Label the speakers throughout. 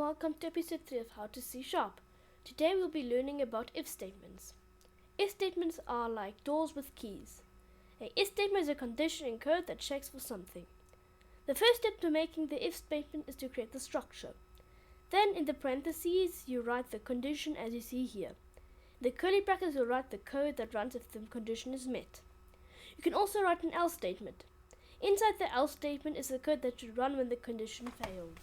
Speaker 1: welcome to episode 3 of How to C#. Today we'll be learning about if statements. If statements are like doors with keys. A if statement is a condition in code that checks for something. The first step to making the if statement is to create the structure. Then in the parentheses you write the condition as you see here. In the curly brackets you'll write the code that runs if the condition is met. You can also write an else statement. Inside the else statement is the code that should run when the condition fails.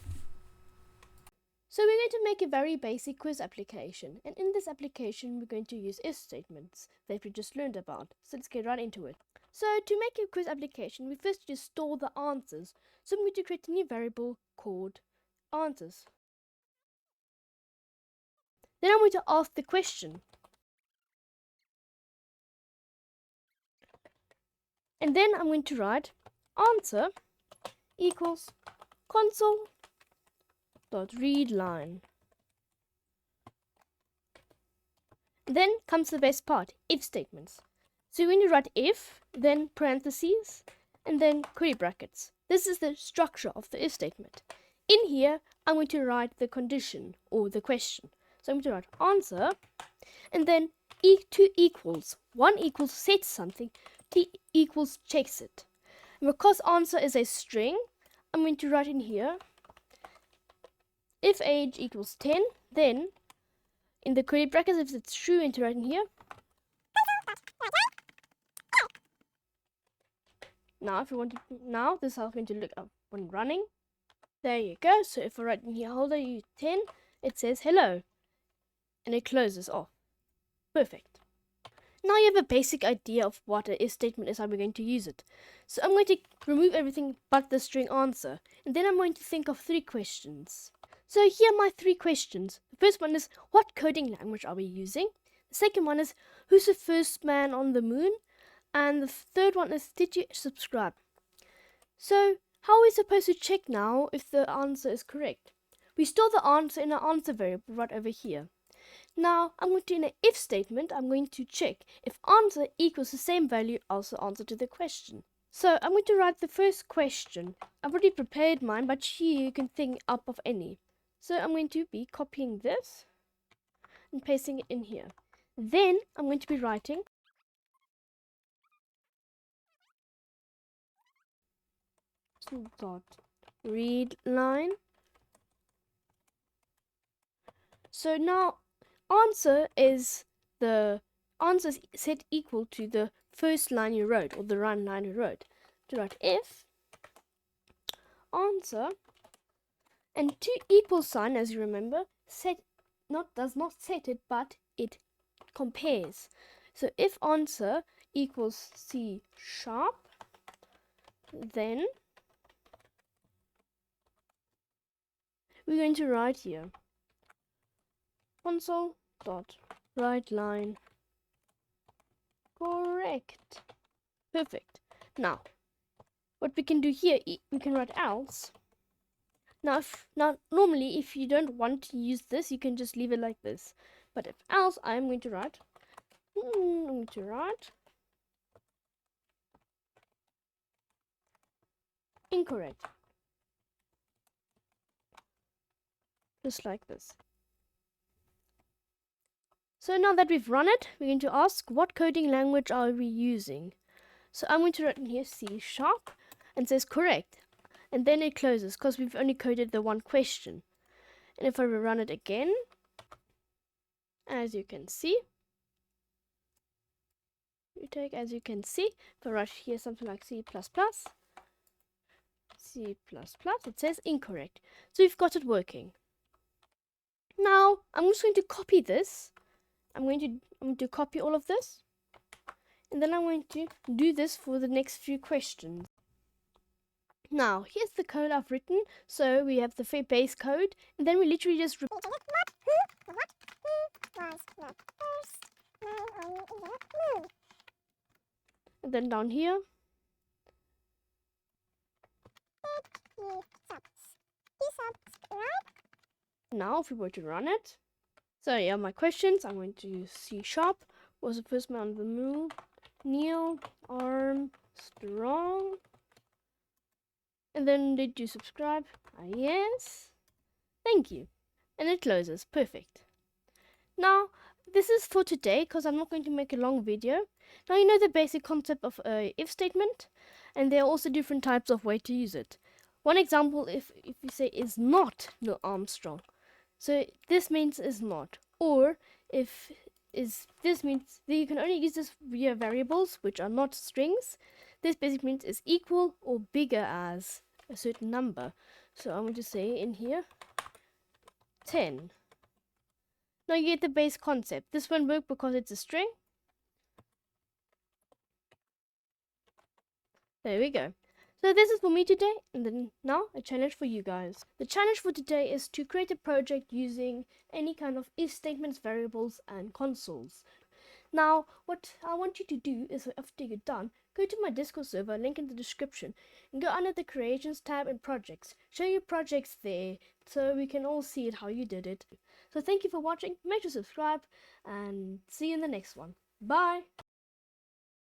Speaker 1: So we're going to make a very basic quiz application, and in this application we're going to use if statements that we just learned about. So let's get right into it. So to make a quiz application, we first just store the answers. So I'm going to create a new variable called answers. Then I'm going to ask the question. And then I'm going to write answer equals console.readLine. Then comes the best part, if statements. So you're going to write if, then parentheses, and then curly brackets. This is the structure of the if statement. In here, I'm going to write the condition or the question. So I'm going to write answer, and then two equals. One equals sets something, two equals checks it. And because answer is a string, I'm going to write in here if age equals 10, then in the curly brackets, if it's true, enter right in here. Now, if you want to, this is how it's going to look up when running. There you go. So if I write in here, holder you 10, it says hello, and it closes off. Perfect. Now you have a basic idea of what an if statement is, how we're going to use it. So I'm going to remove everything but the string answer, and then I'm going to think of 3 questions. So here are my 3 questions. The first one is, what coding language are we using? The second one is, who's the first man on the moon? And the third one is, did you subscribe? So how are we supposed to check now if the answer is correct? We store the answer in an answer variable right over here. Now I'm going to, in an if statement, I'm going to check if answer equals the same value as the answer to the question. So I'm going to write the first question. I've already prepared mine, but here you can think up of any. So I'm going to be copying this and pasting it in here. Then I'm going to be writing read line. So now answer is set equal to the first line you wrote, or the run line you wrote. To write if answer and two equal sign, as you remember, does not set it, but it compares. So if answer equals C#, then we're going to write here console.writeLine correct. Perfect. Now what we can do here, we can write else. Now normally if you don't want to use this, you can just leave it like this. But if else, I'm going to write incorrect. Just like this. So now that we've run it, we're going to ask what coding language are we using. So I'm going to write in here C# and it says correct. And then it closes because we've only coded the one question. And if I run it again, as you can see, if I write here something like C++, it says incorrect. So we've got it working. Now I'm just going to copy this. I'm going to copy all of this, and then I'm going to do this for the next few questions. Now here's the code I've written. So we have the base code, and then we literally just and then down here now if we were to run it. So yeah, my questions, I'm going to use C#. Was the first man on the moon? Neil Armstrong. And then did you subscribe? Yes. Thank you. and it closes. Perfect. Now, this is for today because I'm not going to make a long video. Now you know the basic concept of a if statement, and there are also different types of way to use it. One example, if you say is not Neil Armstrong, so this means is not, or if is this means that you can only use this via variables which are not strings. This basically means is equal or bigger as a certain number. So I'm going to say in here 10. Now you get the base concept. This won't work because it's a string. There we go. So this is for me today, and then now a challenge for you guys. The challenge for today is to create a project using any kind of if statements, variables, and consoles. Now, what I want you to do is, after you're done, go to my Discord server, link in the description, and go under the Creations tab and Projects. Show your projects there, so we can all see it how you did it. So thank you for watching, make sure to subscribe, and see you in the next one. Bye!